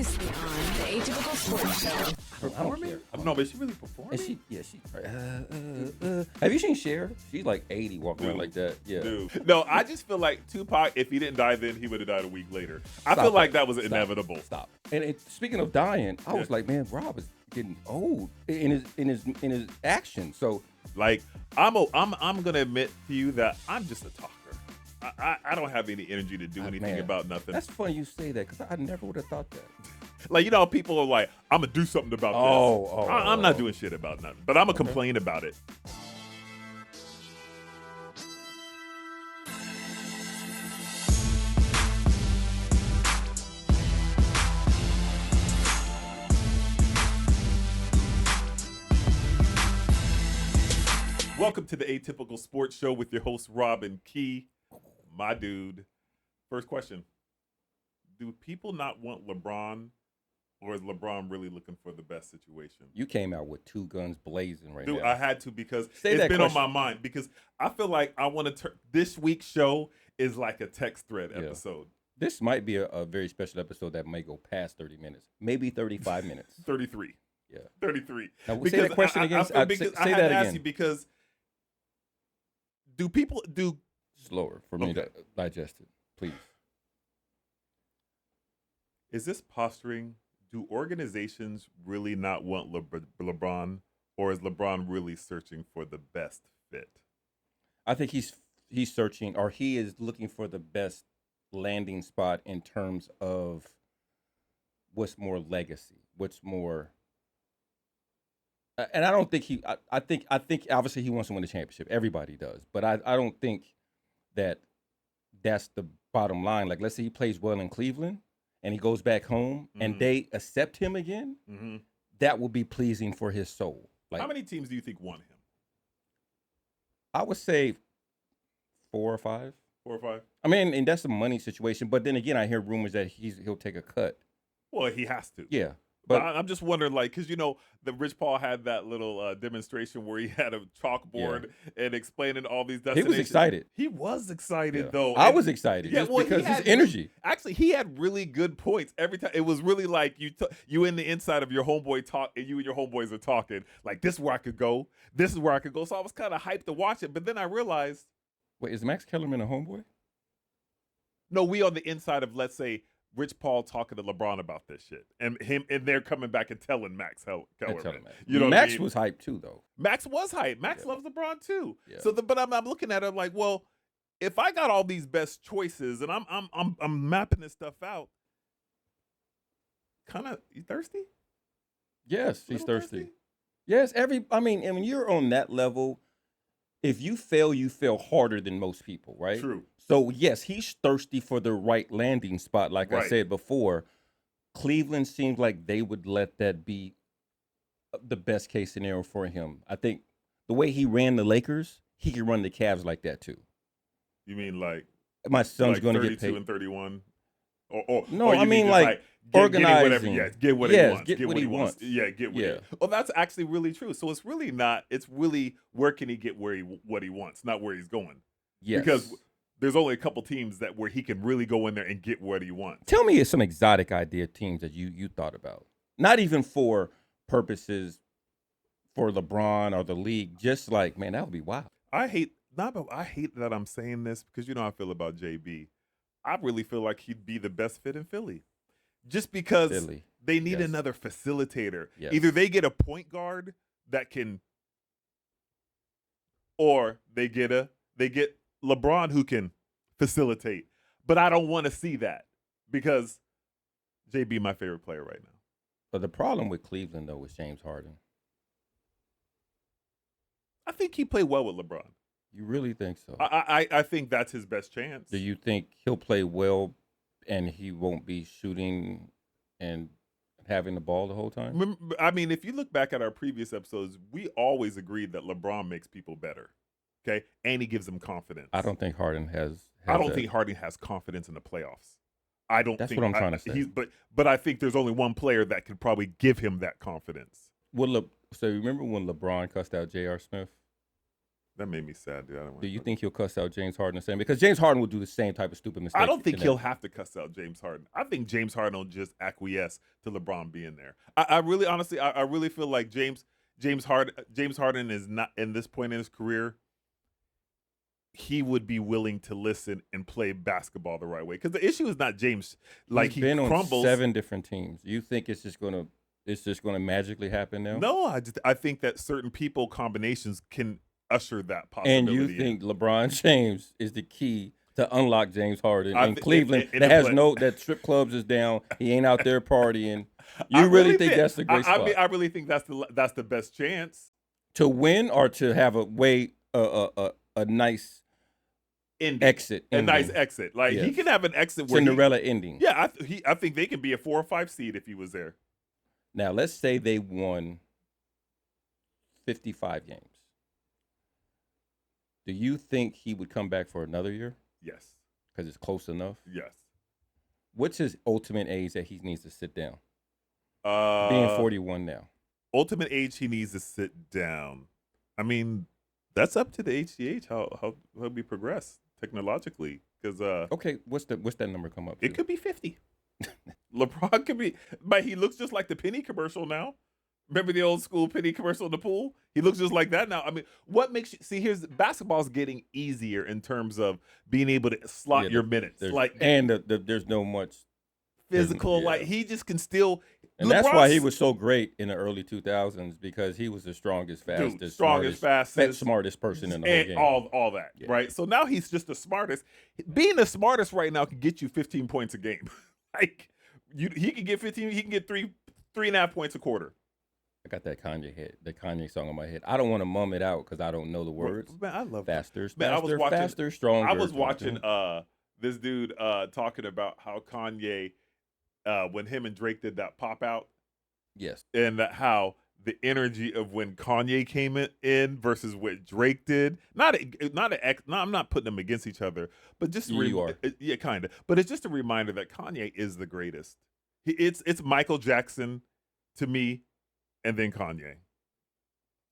previously on the Atypical Sports Show. Performing? No, but she really performing? Have you seen Cher? She's like 80 walking around like that. Yeah. Dude. No, I just feel like Tupac, if he didn't die then, he would have died a week later. I feel like that was inevitable. Stop. And speaking of dying, I was like, man, Rob is getting old in his action. So, like, I'm gonna admit to you that I'm just a talker. I don't have any energy to do anything about nothing. That's funny you say that because I never would have thought that. Like, you know, people are like, I'm gonna do something about this. I'm not doing shit about nothing, but I'm gonna complain about it. Welcome to the Atypical Sports Show with your host, Rob and Key, my dude. First question. Do people not want LeBron, or is LeBron really looking for the best situation? You came out with two guns blazing right now. Dude, I had to because it's been on my mind. Because I feel like I want to this week's show is like a text thread episode. This might be a very special episode that may go past 30 minutes. Maybe 35 minutes. 33. Yeah. 33. Now, say that question again. Say that to ask again. you because do people do slower for me to digest it, please. Is this posturing? Do organizations really not want LeBron, or is LeBron really searching for the best fit? I think he's searching, or he is looking for the best landing spot in terms of what's more legacy, what's more. And I don't think I think obviously he wants to win the championship. Everybody does, but I don't think that's the bottom line. Like, let's say he plays well in Cleveland and he goes back home and they accept him again. Mm-hmm. That will be pleasing for his soul. Like, how many teams do you think want him? I would say 4 or 5. 4 or 5. I mean, and that's a money situation. But then again, I hear rumors that he'll take a cut. Well, he has to. Yeah. But I'm just wondering, like, because, you know, the Rich Paul had that little demonstration where he had a chalkboard and explaining all these destinations. He was excited. He was excited, though. I was excited because his energy. Actually, he had really good points every time. It was really like you in the inside of your homeboy talk, and you and your homeboys are talking. Like, this is where I could go. This is where I could go. So I was kind of hyped to watch it. But then I realized. Wait, is Max Kellerman a homeboy? No, we on the inside of, let's say, Rich Paul talking to LeBron about this shit, and they're coming back and telling Max Kellerman. You know, Max was hyped too, though. Max was hyped. Max loves LeBron too. Yeah. So, but I'm looking at it like, well, if I got all these best choices and I'm mapping this stuff out, kind of, you thirsty? Yes, he's thirsty. Yes, I mean, and when you're on that level, if you fail harder than most people, right? True. So, yes, he's thirsty for the right landing spot. Like I said before, Cleveland seems like they would let that be the best case scenario for him. I think the way he ran the Lakers, he can run the Cavs like that too. You mean like my son's like going to get paid? 32 and 31? No, I mean like organizing. Get what he wants. Get what he wants. Yeah, get what he wants. Well, that's actually really true. So it's really not. It's really where can he get what he wants, not where he's going. Yes. Because there's only a couple teams where he can really go in there and get what he wants. Tell me some exotic idea teams that you thought about. Not even for purposes for LeBron or the league. Just like, man, that would be wild. I hate that I'm saying this because you know how I feel about JB. I really feel like he'd be the best fit in Philly. Just because they need another facilitator. Yes. Either they get a point guard that can, or they get LeBron who can facilitate. But I don't want to see that because JB my favorite player right now. But the problem with Cleveland, though, is James Harden. I think he played well with LeBron. You really think so? I think that's his best chance. Do you think he'll play well and he won't be shooting and having the ball the whole time? I mean, if you look back at our previous episodes, we always agreed that LeBron makes people better. Okay, and he gives them confidence. I don't think Harden has I don't think Harden has confidence in the playoffs. I don't. That's think, what I'm trying to say. But I think there's only one player that could probably give him that confidence. So remember when LeBron cussed out J.R. Smith? That made me sad, dude. I don't Do you think he'll cuss out James Harden the same? Because James Harden will do the same type of stupid mistake. I don't think he'll have to cuss out James Harden. I think James Harden will just acquiesce to LeBron being there. I really, honestly, I really feel like James Harden is not, in this point in his career, he would be willing to listen and play basketball the right way. Because the issue is not James. Like, He's been crumbles. on 7 different teams. You think it's just gonna magically happen now? No, I think that certain people combinations can usher that possibility. And you think LeBron James is the key to unlock James Harden in Cleveland in that has that strip clubs is down. He ain't out there partying. You really think that's the great spot? I mean, I really think that's the best chance to win or to have a nice exit. A nice exit. Like, he can have an exit where Cinderella ending. Yeah, I think they could be a 4 or 5 seed if he was there. Now, let's say they won 55 games. Do you think he would come back for another year? Yes. Because it's close enough? Yes. What's his ultimate age that he needs to sit down? Being 41 now. Ultimate age he needs to sit down. I mean, that's up to the HGH how we progress technologically. Because okay, what's that number come up to? It could be 50. LeBron could be, but he looks just like the Penny commercial now. Remember the old school Penny commercial in the pool? He looks just like that now. I mean, what makes you see? Here's basketball's getting easier in terms of being able to slot your minutes. There's no much physical. Like, he just can still. And that's why he was so great in the early 2000s, because he was the strongest, fastest, smartest person in the whole game. All that, right? So now he's just the smartest. Being the smartest right now can get you 15 points a game. Like, he can get 15. He can get 3.5 points a quarter. I got that Kanye song in my head. I don't want to mum it out because I don't know the words. Man, I love faster, man, faster, stronger. I was watching this dude talking about how Kanye, when him and Drake did that pop out. Yes. And how the energy of when Kanye came in versus what Drake did. I'm not putting them against each other, but just yeah, kind of. But it's just a reminder that Kanye is the greatest. It's Michael Jackson to me, and then Kanye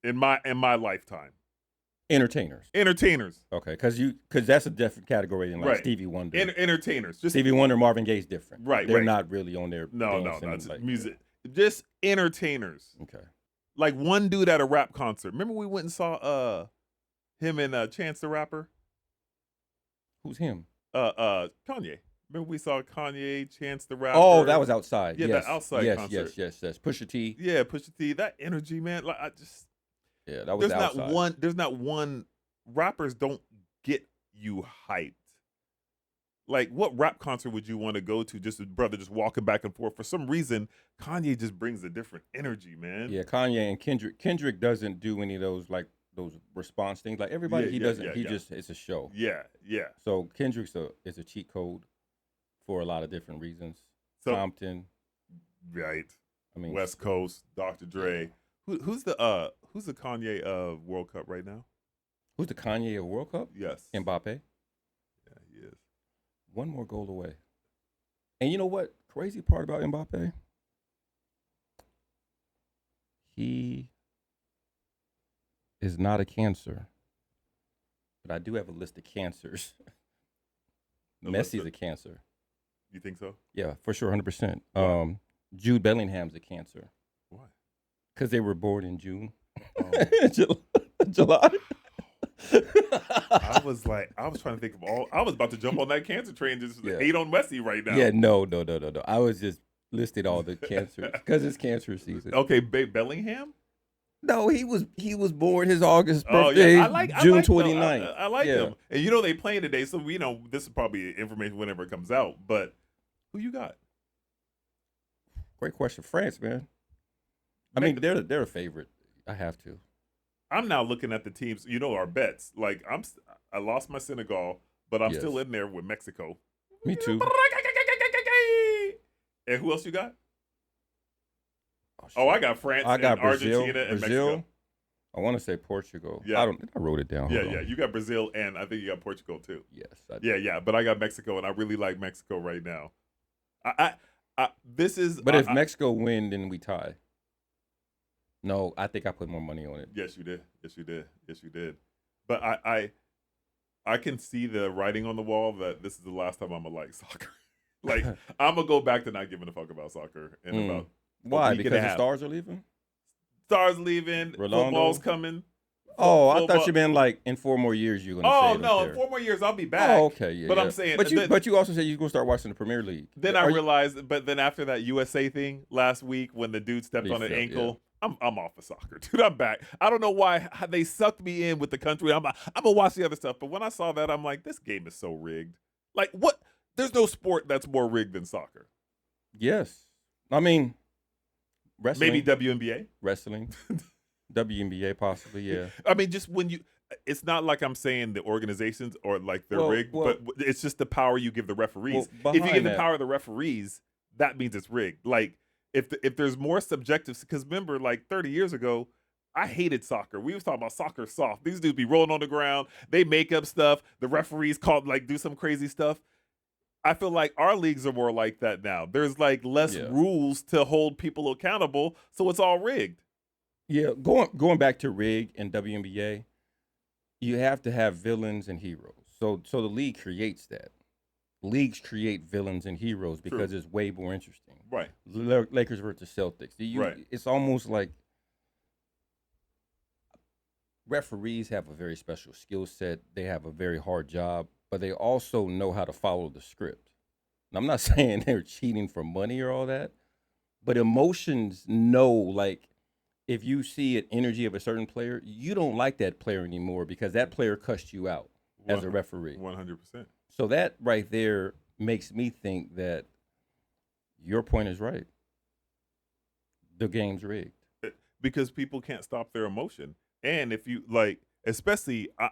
in my lifetime. Entertainers. Okay, because that's a different category than like Stevie Wonder. Entertainers. Just Stevie Wonder, Marvin Gaye's different. Right. They're not really on their no, that's like music. Just entertainers. Okay. Like one dude at a rap concert. Remember we went and saw him and Chance the Rapper? Who's him? Kanye. Remember we saw Kanye, Chance the Rapper? Oh, that was outside. Yeah, yes. that outside concert. Yes. Pusha T. Yeah, Pusha T. That energy, man. Like, that was outside. There's not one. Rappers don't get you hyped. Like, what rap concert would you want to go to? Just a brother just walking back and forth. For some reason, Kanye just brings a different energy, man. Yeah, Kanye and Kendrick. Kendrick doesn't do any of those response things. Like everybody, he doesn't. He just it's a show. Yeah. So Kendrick's is a cheat code for a lot of different reasons. So, Compton, right? I mean, West Coast, Dr. Dre. Who's the Kanye of World Cup right now? Who's the Kanye of World Cup? Yes, Mbappe. Yeah, he is. One more goal away. And you know what? Crazy part about Mbappe? He is not a cancer. But I do have a list of cancers. Messi's a cancer. You think so? Yeah, for sure, 100%. Jude Bellingham's a cancer. Why? Because they were born in June. July. I was trying to think of I was about to jump on that cancer train, just hate on Messi right now. Yeah, no. I was just listed all the cancers because it's cancer season. Okay, Bellingham? No, he was born his August birthday, June 29th. I like him. And they playing today, so we know this is probably information whenever it comes out. But who you got? Great question. France, man. I mean, they're a favorite. I have to. I'm now looking at the teams. Our bets. Like I lost my Senegal, but I'm still in there with Mexico. Me too. And who else you got? I got France. I got Brazil, Argentina, and Mexico. I want to say Portugal. Yeah. I wrote it down. Yeah. You got Brazil, and I think you got Portugal too. Yes. Yeah. But I got Mexico, and I really like Mexico right now. But if Mexico win, then we tie. No, I think I put more money on it. Yes, you did. But I can see the writing on the wall that this is the last time I'm gonna like soccer. Like I'm gonna go back to not giving a fuck about soccer in about why? Because the stars are leaving. Stars leaving. Ronaldo? Football's coming. I thought you meant like in 4 more years you're gonna. Oh no, in 4 more years I'll be back. Oh, okay, yeah. But yeah. I'm saying, but you also said you're gonna start watching the Premier League. Then I realized, but then after that USA thing last week when the dude stepped on an ankle. Yeah. I'm off of soccer, dude. I'm back. I don't know why they sucked me in with the country. I'm gonna watch the other stuff, but when I saw that, I'm like, this game is so rigged. Like what? There's no sport that's more rigged than soccer. Yes, I mean, wrestling. Maybe WNBA. Wrestling. WNBA possibly, yeah. I mean, just when it's not like I'm saying the organizations or like they're rigged, but it's just the power you give the referees. If you give the power to the referees, that means it's rigged. Like if there's more subjective, because remember, like 30 years ago, I hated soccer. We was talking about soccer soft. These dudes be rolling on the ground. They make up stuff. The referees do some crazy stuff. I feel like our leagues are more like that now. There's like less rules to hold people accountable, so it's all rigged. Yeah, going back to rig and WNBA, you have to have villains and heroes. So the league creates that. Leagues create villains and heroes because it's way more interesting. Right. Lakers versus Celtics. Right. It's almost like referees have a very special skill set. They have a very hard job, but they also know how to follow the script. And I'm not saying they're cheating for money or all that, but emotions know, like, if you see an energy of a certain player, you don't like that player anymore because that player cussed you out as a referee. 100%. So that right there makes me think that your point is right. The game's rigged. Because people can't stop their emotion. And if you, like, especially, I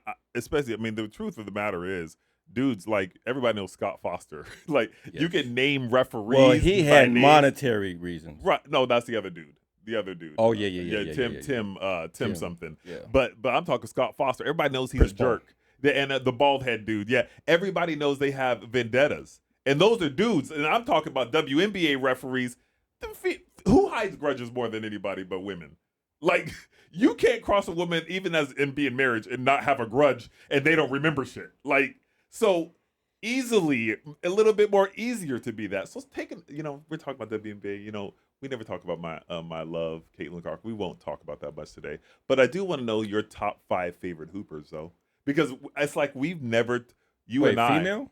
mean, the truth of the matter is, dudes, like, everybody knows Scott Foster. Like, you can name referees. Well, he had monetary reasons. Right. No, that's the other dude. The other dude. Oh yeah. Tim something. Yeah. But I'm talking Scott Foster. Everybody knows he's a jerk. And the bald head dude. Yeah. Everybody knows they have vendettas. And those are dudes. And I'm talking about WNBA referees. Who hides grudges more than anybody but women? Like, you can't cross a woman even as in being marriage and not have a grudge and they don't remember shit. Like, so easily, a little bit more easier to be that. So it's taking, we're talking about WNBA, we never talk about my love, Caitlin Clark. We won't talk about that much today. But I do want to know your top 5 favorite hoopers, though. Because it's like we've never, and I. Female?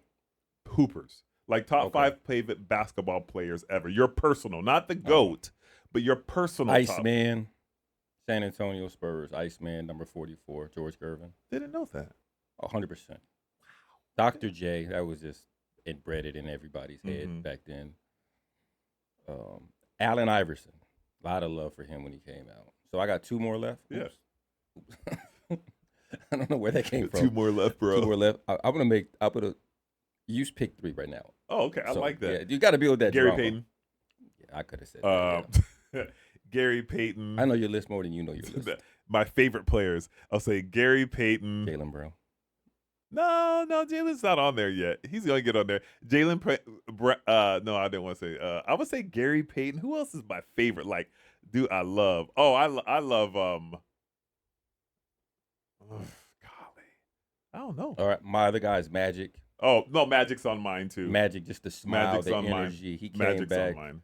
Hoopers. Like top 5 favorite basketball players ever. Your personal, not the GOAT, but your personal Iceman, San Antonio Spurs, Iceman, number 44, George Gervin. Didn't know that. 100%. Wow. Dr. J, that was just embedded in everybody's head back then. Allen Iverson, a lot of love for him when he came out. So I got 2 more left. Yes. I don't know where that came from. 2 more left, bro. 2 more left. You pick 3 right now. Oh, okay. I like that. Yeah, you got to build that Gary drama. Payton. Yeah, I could have said that. Gary Payton. I know your list more than you know your list. My favorite players. I'll say Gary Payton. Jaylen Brown. No, Jalen's not on there yet. He's going to get on there. No, I didn't want to say. I would say Gary Payton. Who else is my favorite? Like, dude, I love. Oh, I love. Golly, I don't know. All right, my other guy is Magic. Oh no, Magic's on mine too. Magic, just the smile, Magic's the on energy. Mine. He came Magic's back. On mine.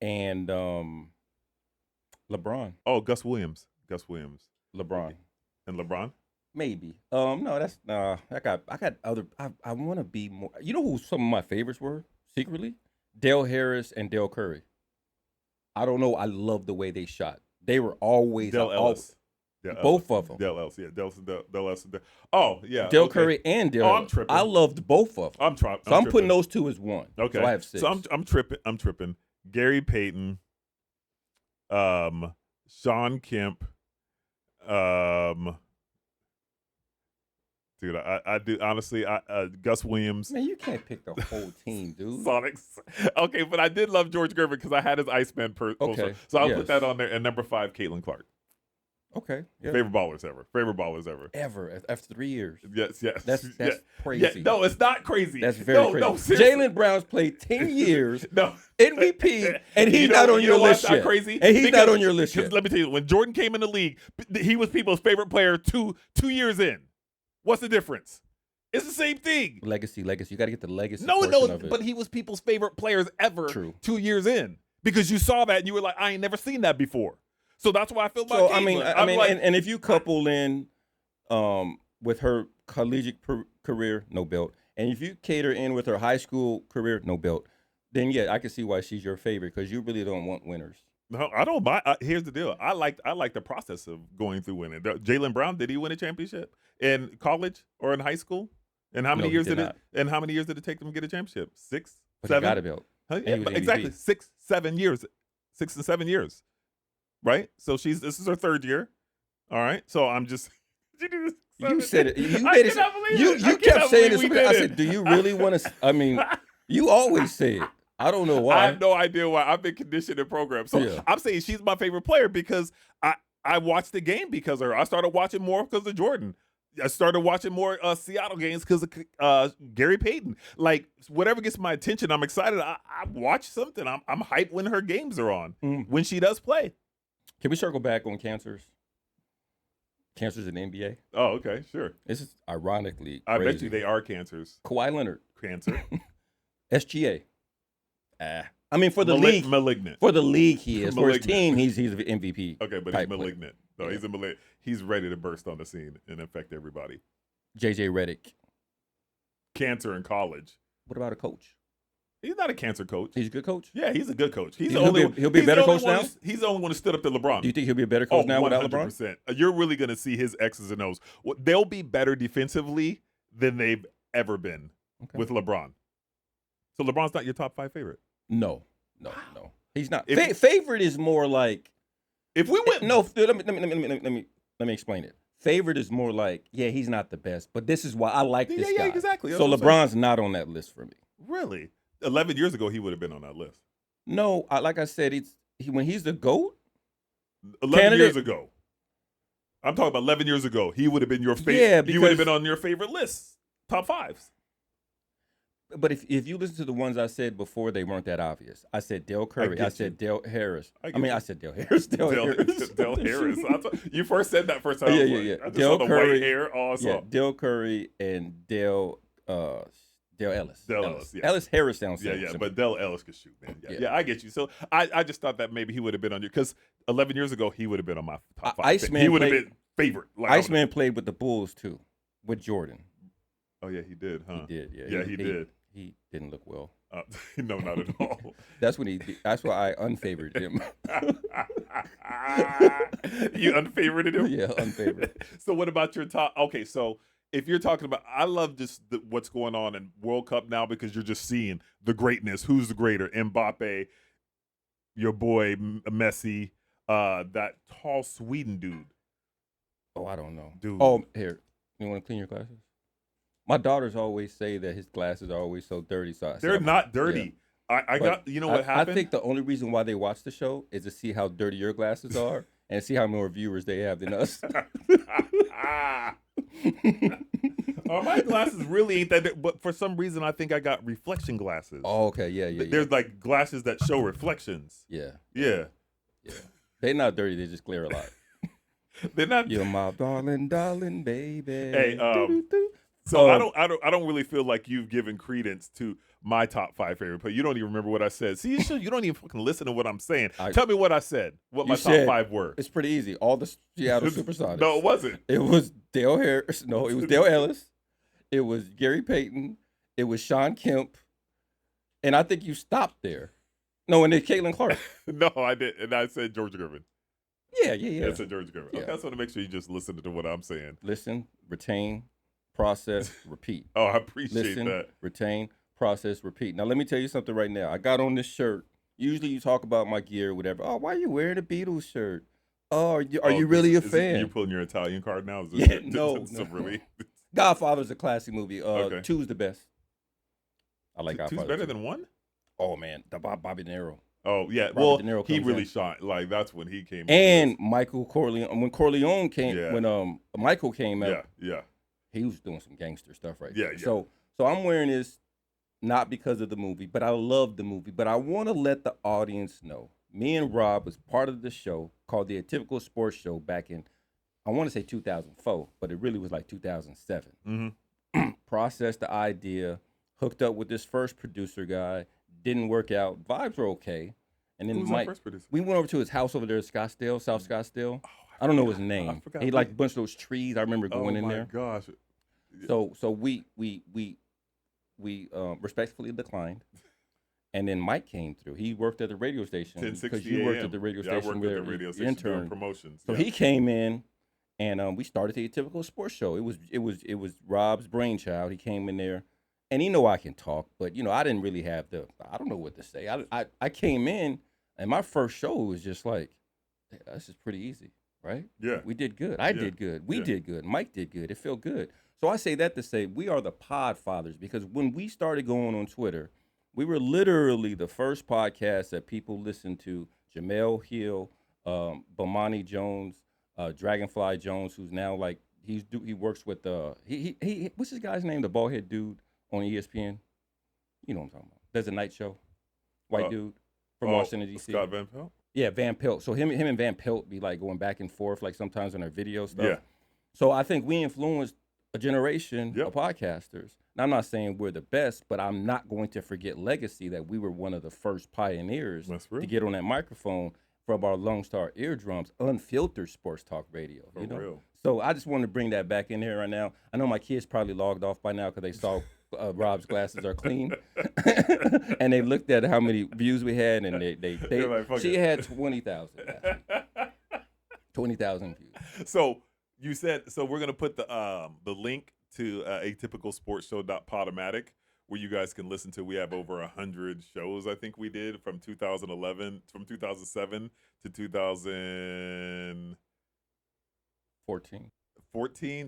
And LeBron. Oh, Gus Williams. LeBron. And LeBron. Maybe. No, that's I got other. I want to be more. You know who some of my favorites were secretly? Dale Harris and Dale Curry. I don't know. I love the way they shot. They were always Dale Ellis. Both of them. Dale Ellis, yeah. Dale Ellis. Oh, yeah. Dale Curry and Dale. I'm tripping. I loved both of them. I'm putting those 2 as one. Okay. So I have 6. So I'm tripping. Gary Payton, Sean Kemp, dude, I do honestly. Gus Williams. Man, you can't pick the whole team, dude. Sonics. Okay, but I did love George Gervin because I had his Iceman poster. Okay, So I'll put that on there. And number 5, Caitlin Clark. Okay. Yeah. Favorite ballers ever. Favorite ballers ever. Ever after 3 years. Yes. That's crazy. Yeah, no, it's not crazy. That's very crazy. No, seriously. Jaylen Brown's played 10 years. No. MVP, and he's not on your list yet. Crazy? And he's not on your list yet. Let me tell you, when Jordan came in the league, he was people's favorite player 2 years in. What's the difference? It's the same thing. Legacy. You got to get the legacy. No, portion of it. but he was people's favorite players ever. True. 2 years in, because you saw that and you were like, I ain't never seen that before. So that's why I feel about Caitlin. I mean, and if you couple in with her collegiate career, no belt, and if you cater in with her high school career, no belt, then yeah, I can see why she's your favorite, because you really don't want winners. No, I don't mind. Here's the deal. I like the process of going through winning. Jaylen Brown, did he win a championship in college or in high school? And how many years did it? And how many years did it take them to get a championship? 6, But 7. he got a belt. Yeah, exactly. 6, 7 years. 6 and 7 years. Right? So this is her 3rd year. All right. So I'm just You said it. You made it. You kept saying this. I said, do you really want to? I mean, you always say it. I don't know why. I have no idea why. I've been conditioned in programs. So yeah. I'm saying she's my favorite player because I watched the game because of her. I started watching more because of Jordan. I started watching more Seattle games because of Gary Payton. Like, whatever gets my attention, I'm excited. I watch something. I'm hyped when her games are on, when she does play. Can we circle back on cancers? Cancers in the NBA? Oh, okay, sure. This is ironically crazy. I bet you they are cancers. Kawhi Leonard. Cancer. SGA. I mean, for the league. Malignant. For the league, he is. For his team, he's an MVP. Okay, but he's malignant. No, he's a malignant. He's ready to burst on the scene and infect everybody. JJ Redick. Cancer in college. What about a coach? He's not a cancer coach. He's a good coach? Yeah, he's a good coach. He'll be a better coach now? He's the only one who stood up to LeBron. Do you think he'll be a better coach now 100%. without LeBron? You're really going to see his X's and O's. They'll be better defensively than they've ever been with LeBron. So LeBron's not your top 5 favorite? No. He's not. Favorite is more like, if we went. No, let me explain it. Favorite is more like, yeah, he's not the best, but this is why I like this guy. Yeah, exactly. So LeBron's not on that list for me. Really? 11 years ago, he would have been on that list. No, like I said, when he's the GOAT. 11 years ago. I'm talking about 11 years ago. He would have been your favorite. Yeah, you would have been on your favorite list, top 5s. But if you listen to the ones I said before, they weren't that obvious. I said Dale Curry. I said Dale Harris. I said Dale Harris. Dale Harris. You first said that first time. Yeah. I just saw the white hair also. Yeah, Dale Curry and Dale Ellis. Yeah. Ellis Harris sounds Yeah, but Dale Ellis could shoot, man. Yeah, I get you. So I just thought that maybe he would have been on you, because 11 years ago he would have been on my top 5. He would have been favorite. Iceman played with the Bulls too, with Jordan. Oh yeah, he did, huh? He did. Yeah, he did. He didn't look well. No, not at all. That's why I unfavored him. You unfavorited him? Yeah, unfavored. So what about your top? Okay, so if you're talking about, I love just what's going on in World Cup now, because you're just seeing the greatness. Who's the greater? Mbappe, your boy Messi, that tall Sweden dude. Oh, I don't know. Dude. Oh, here. You want to clean your glasses? My daughters always say that his glasses are always so dirty. So they're not dirty. Yeah. I got, you know what happened? I think the only reason why they watch the show is to see how dirty your glasses are and see how more viewers they have than us. My glasses really ain't that, but for some reason I think I got reflection glasses. Oh, okay, yeah. There's like glasses that show reflections. Yeah. They're not dirty. They just glare a lot. They're not. You're my darling, baby. Hey, so I don't really feel like you've given credence to my top 5 favorite player. You don't even remember what I said. See, you don't even fucking listen to what I'm saying. Tell me what I said. What my top 5 were. It's pretty easy. All the Seattle Supersonics. No, it wasn't. It was Dale Harris. No, it was Dale Ellis. It was Gary Payton. It was Sean Kemp. And I think you stopped there. No, and then Caitlin Clark. No, I didn't. And I said George Gervin. Yeah. I said George Gervin. Okay, I just want to make sure you just listen to what I'm saying. Listen, retain, process, repeat. Oh, I appreciate that. Listen, retain, process, repeat. Now, let me tell you something right now. I got on this shirt. Usually you talk about my gear or whatever. Oh, why are you wearing a Beatles shirt? Oh, are you really a fan? You pulling your Italian card now? No. Really? Godfather's a classic movie. Okay. 2's the best. I like Godfather. 2's better than 1? Oh, man. The Bobby De Niro. Oh yeah, Robert De Niro he comes really in. shot. Like that's when he came. And Michael Corleone, when Corleone came, Yeah. when Michael came out, yeah, he was doing some gangster stuff right Yeah, there. yeah. So I'm wearing this not because of the movie, but I love the movie. But I want to let the audience know, me and Rob was part of the show called the Atypical Sports Show back in, I want to say 2004, but it really was like 2007. Mm-hmm. Processed the idea, hooked up with this first producer guy, didn't work out. Vibes were okay. And then Who was our first producer? we went over to his house over there in Scottsdale, South Scottsdale. Oh, I don't know his I name. forgot. He like a bunch of those trees. I remember going in there. Oh my gosh. So we respectfully declined. And then Mike came through. He worked at the radio station because you worked at the radio station. I worked at the radio station doing promotions. So he came in, and we started the Typical Sports Show. It was Rob's brainchild. He came in there, and I can talk, but I didn't really have I don't know what to say. I came in, and my first show was just like, this is pretty easy, right? Yeah. We did good. I did good. We did good. Mike did good. It felt good. So I say that to say we are the Podfathers, because when we started going on Twitter, we were literally the first podcast that people listened to. Jamel Hill, Bomani Jones, Dragonfly Jones, who's now like he works with he what's his guy's name? The bald head dude on ESPN. You know what I'm talking about. There's a night show. White dude from Washington D.C. Scott Van Pelt. Yeah, Van Pelt. So him and Van Pelt be like going back and forth like sometimes on our video stuff. Yeah. So I think we influenced a generation of podcasters. Now, I'm not saying we're the best, but I'm not going to forget legacy that we were one of the first pioneers to get on that microphone from our Lone Star eardrums, unfiltered sports talk radio. For real. So I just wanted to bring that back in here right now. I know my kids probably logged off by now because they saw Rob's glasses are clean, and they looked at how many views we had, and they like, she had 20,000, 20,000 views. So you said we're gonna put the link to atypicalsportshow.podomatic, where you guys can listen to. We have over 100 shows, I think we did, from 2007 to 2014.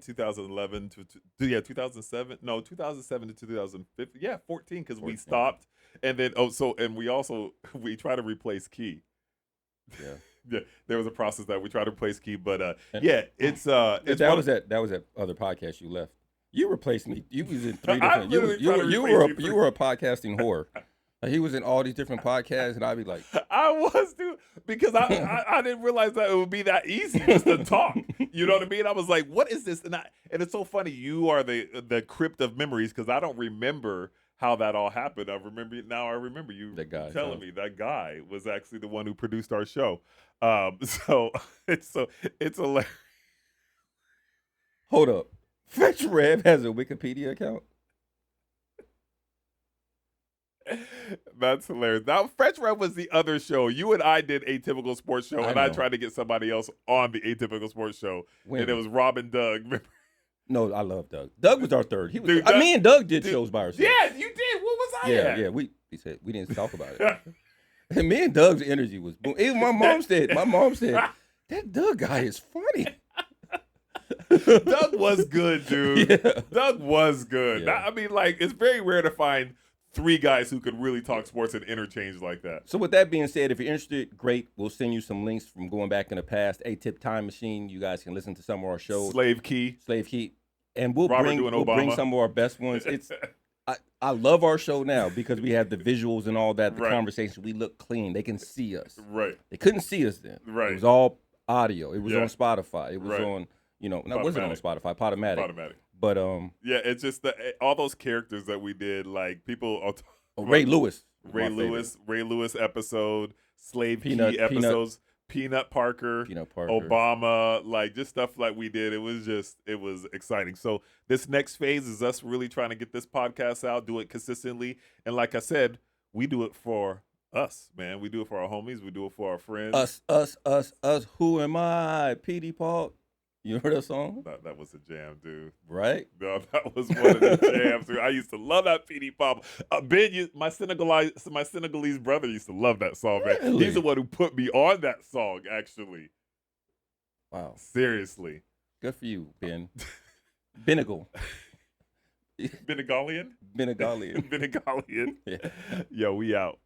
2011 to 2007. No, 2007 to 2015. Yeah, 14, because we stopped, and then we try to replace Key. Yeah. Yeah, there was a process that we tried to replace Key, but that was that other podcast you left. You replaced me. You was in 3 different. You were a podcasting whore. He was in all these different podcasts, and I'd be like, I was, dude, because I didn't realize that it would be that easy just to talk. You know what I mean? I was like, what is this? And it's so funny. You are the crypt of memories, because I don't remember how that all happened. I remember you telling me that guy was actually the one who produced our show. So it's hilarious. Hold up. Fetch Rev has a Wikipedia account. That's hilarious. Now, Fetch Rev was the other show. You and I did Atypical Sports Show, and I tried to get somebody else on the Atypical Sports Show, and it was Rob and Doug. Remember? No, I love Doug. Doug was our third. He was. Me and Doug did shows by ourselves. Yeah, you did. What was I at? Yeah. We said we didn't talk about it. And me and Doug's energy was boom. Even my mom said, that Doug guy is funny. Doug was good, dude. Yeah. Doug was good. Yeah. I mean, like, it's very rare to find 3 guys who could really talk sports and interchange like that. So with that being said, if you're interested, great. We'll send you some links from going back in the past. A-Tip Time Machine. You guys can listen to some of our shows. Slave Key. And we'll bring some of our best ones. I love our show now because we have the visuals and all that, the conversation. We look clean. They can see us. Right. They couldn't see us then. Right. It was all audio. It was on Spotify. It was Right. on, that wasn't on Spotify, Podomatic. But yeah, it's just all those characters that we did, like people. Ray Lewis episode, Slave Key episodes, Peanut Parker, Obama, like just stuff like we did. It was exciting. So this next phase is us really trying to get this podcast out, do it consistently, and like I said, we do it for us, man. We do it for our homies. We do it for our friends. Us. Who am I? P.D. Paul. You heard that song? That was a jam, dude. Right? No, that was one of the jams, dude. I used to love that P.D. Pop. Ben, my Senegalese brother used to love that song, man. Really? He's the one who put me on that song, actually. Wow. Seriously. Good for you, Ben. Benegal. Benegalian? Benegalian. Benegalian. Yeah. Yo, we out.